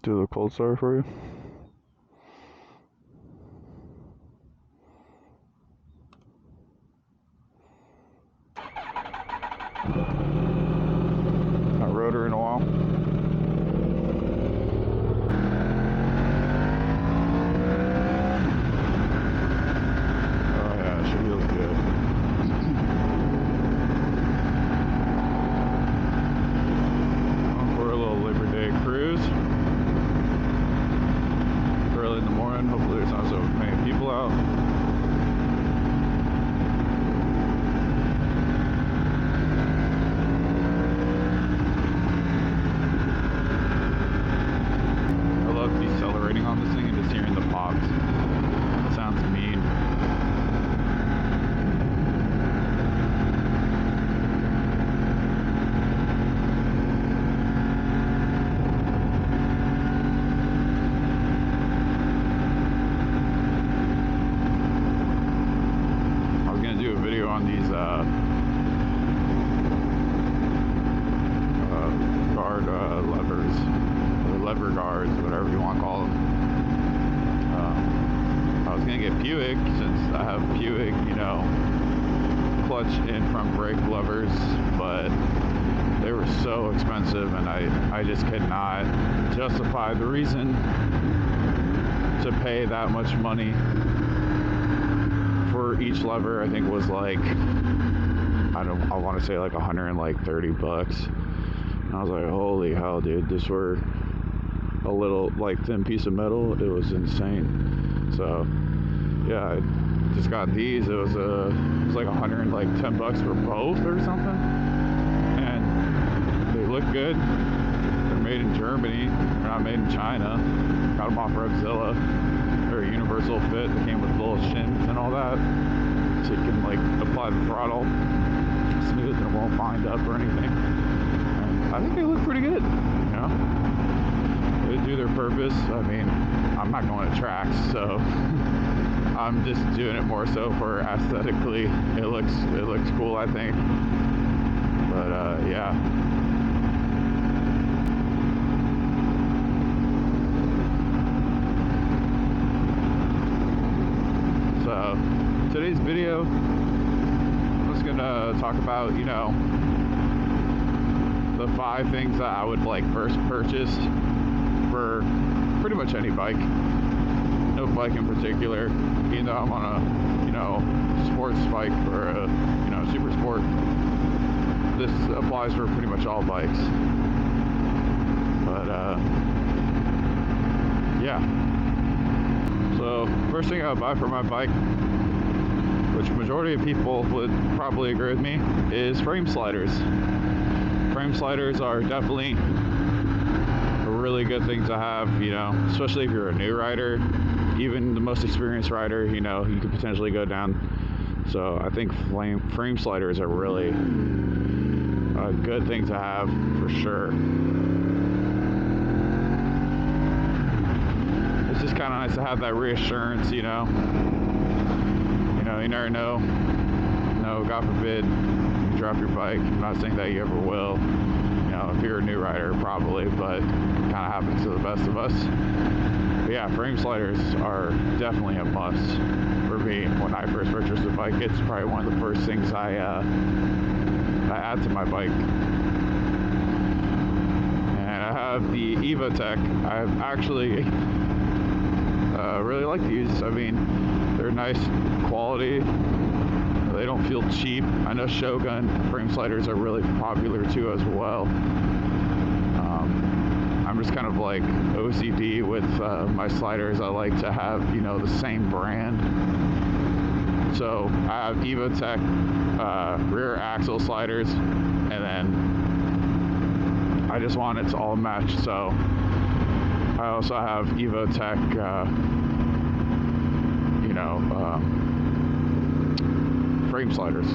Do the cold start for you. Not rode her in a while. Oh yeah, she feels good. For a little Labor Day cruise. Early in the morning. Hopefully there's not so many people out. Decelerating on this thing and just hearing the pops. It sounds mean. I was gonna do a video on these guard levers, or lever guards, whatever you want to call them. I was gonna get Buick, since I have Buick, you know, clutch and front brake levers, but they were so expensive, and I just could not justify the reason to pay that much money for each lever. I think was like, I want to say like $130. And I was like, holy hell, dude, this were a little like thin piece of metal. It was insane. So yeah, I just got these. It was like $110 for both or something, and they look good. They're made in Germany. They're not made in China. Got them off Revzilla. They're a universal fit. They came with little shims and all that, so you can like apply the throttle smooth and it won't bind up or anything. And I think they look pretty good, you know. They do their purpose. I mean, I'm not going to tracks, so I'm just doing it more so for aesthetically. It looks cool, I think. But yeah. So today's video, I'm just gonna talk about, you know, the 5 things that I would like first purchase for pretty much any bike. No bike in particular, even though I'm on a, you know, sports bike or a, you know, super sport. This applies for pretty much all bikes. But yeah. So first thing I would buy for my bike, which majority of people would probably agree with me, is frame sliders. Frame sliders are definitely a really good thing to have, you know, especially if you're a new rider. Even the most experienced rider, you know, you could potentially go down. So I think frame sliders are really a good thing to have for sure. It's just kind of nice to have that reassurance, you know. You know, you never know. No, God forbid, you drop your bike. I'm not saying that you ever will. You know, if you're a new rider, probably, but it kind of happens to the best of us. But yeah, frame sliders are definitely a must for me. When I first purchased a bike, it's probably one of the first things I add to my bike. And I have the Evotech. I've actually really like these. I mean, they're nice quality. They don't feel cheap. I know Shogun frame sliders are really popular too as well. I'm just kind of like OCD with my sliders. I like to have, you know, the same brand. So I have Evotech rear axle sliders, and then I just want it to all match. So I also have Evotech, you know, frame sliders.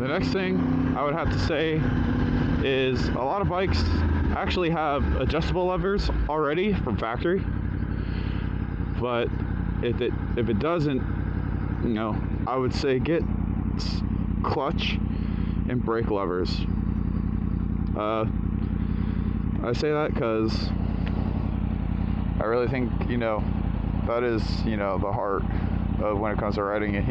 The next thing I would have to say is a lot of bikes actually have adjustable levers already from factory, but if it doesn't, you know, I would say get clutch and brake levers. I say that because I really think, that is, the heart of when it comes to riding it,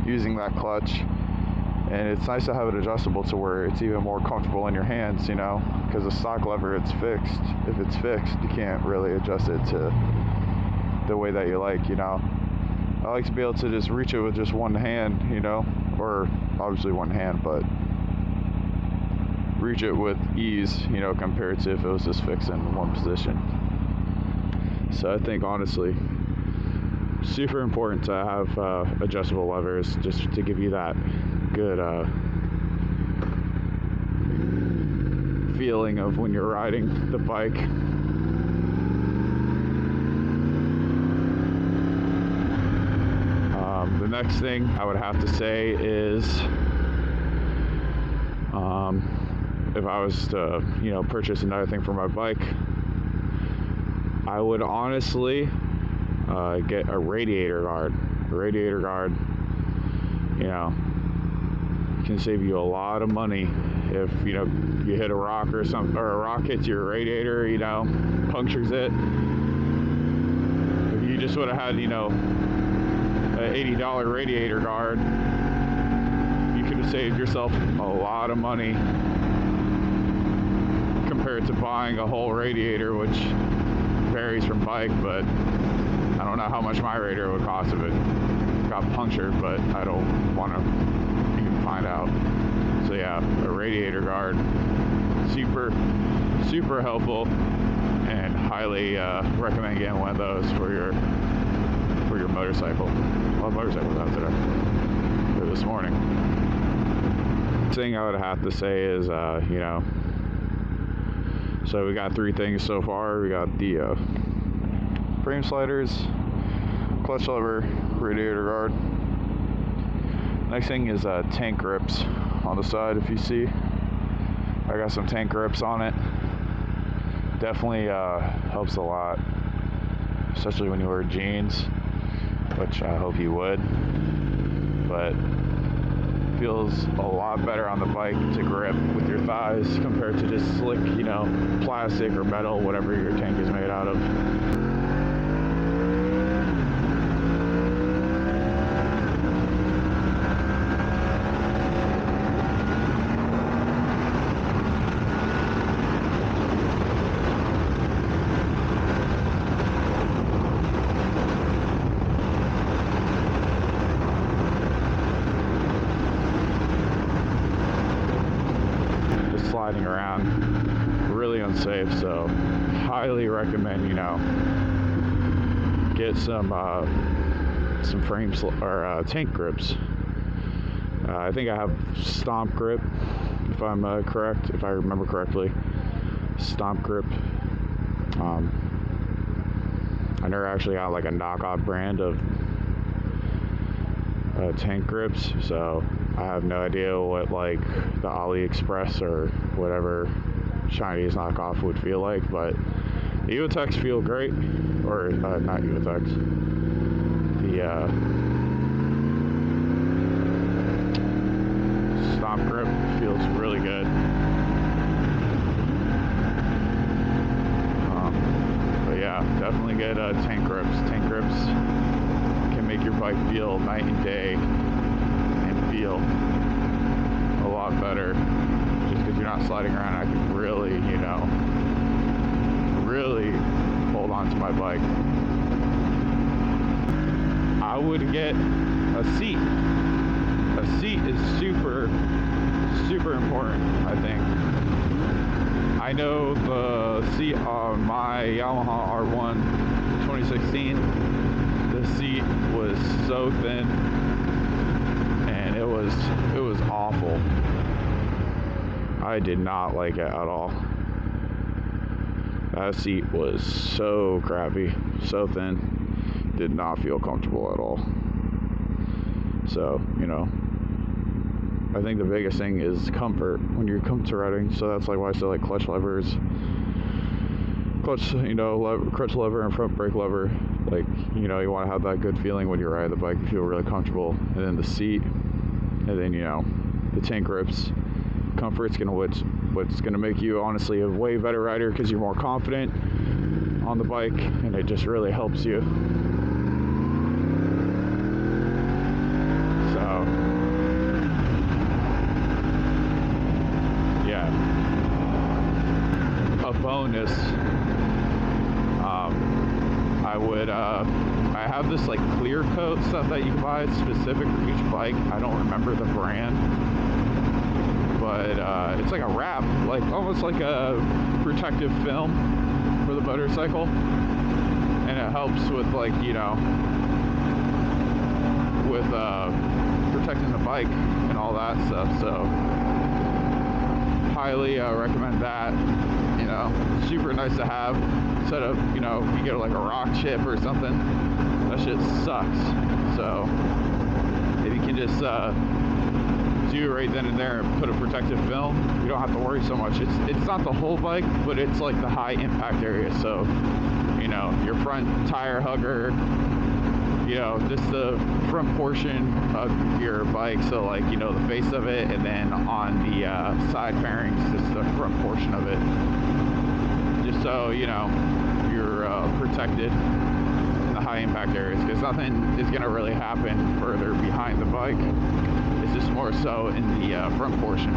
using that clutch. And it's nice to have it adjustable to where it's even more comfortable in your hands, because the stock lever, it's fixed. If it's fixed, you can't really adjust it to the way that you like, I like to be able to just reach it with just one hand, or obviously one hand, but reach it with ease, compared to if it was just fixed in one position. So I think, honestly, super important to have adjustable levers just to give you that good feeling of when you're riding the bike. The next thing I would have to say is if I was to purchase another thing for my bike, I would honestly get a radiator guard. Can save you a lot of money if you hit a rock or something, or a rock hits your radiator, punctures it. If you just would have had an $80 radiator guard, you could have saved yourself a lot of money compared to buying a whole radiator, which varies from bike, but I don't know how much my radiator would cost if it got punctured, but I don't want to even find out. So yeah, a radiator guard, super helpful, and highly recommend getting one of those for your motorcycle. Well, motorcycles out today, or this morning. Thing I would have to say is, so we got 3 things so far. We got the frame sliders, clutch lever, radiator guard. Next thing is tank grips on the side. If you see, I got some tank grips on it. Definitely helps a lot, especially when you wear jeans, which I hope you would. But feels a lot better on the bike to grip with your thighs compared to just slick, plastic or metal, whatever your tank is made out of. Sliding around, really unsafe, so highly recommend get some frames or tank grips. I think I have stomp grip, if I'm correct, if I remember correctly. Stomp grip. I never actually got like a knockoff brand of tank grips, so I have no idea what like the AliExpress or whatever Chinese knockoff would feel like, but the Utex feel great, or not Utex, the Stomp grip feels really good. But yeah, definitely get tank grips. Tank grips can make your bike feel night and day and feel a lot better, just because you're not sliding around. I can really, really hold on to my bike. I would get a seat. A seat is super important, I think. I know the seat on my Yamaha R1 2016, the seat was so thin, and it was awful. I did not like it at all. That seat was so crappy, so thin, did not feel comfortable at all. So, I think the biggest thing is comfort when you come to riding. So that's like why I say like clutch levers, clutch lever and front brake lever. Like, you want to have that good feeling when you ride the bike. You feel really comfortable. And then the seat, and then, the tank grips. Comfort's what's gonna make you honestly a way better rider, because you're more confident on the bike, and it just really helps you. So yeah, a bonus. I have this like clear coat stuff that you can buy. It's specific for each bike. I don't remember the brand, but it's like a wrap, like almost like a protective film for the motorcycle, and it helps with, like, you know, with protecting the bike and all that stuff. So highly recommend that. You know, super nice to have. Instead of, you know, you get like a rock chip or something, that shit sucks. So if you can just do right then and there and put a protective film, you don't have to worry so much. It's not the whole bike, but it's like the high impact area. So, you know, your front tire hugger, you know, just the front portion of your bike. So, like, you know, the face of it, and then on the side fairings, just the front portion of it. Just so, you know, you're protected in the high impact areas, because nothing is going to really happen further behind the bike. It's just more so in the front portion.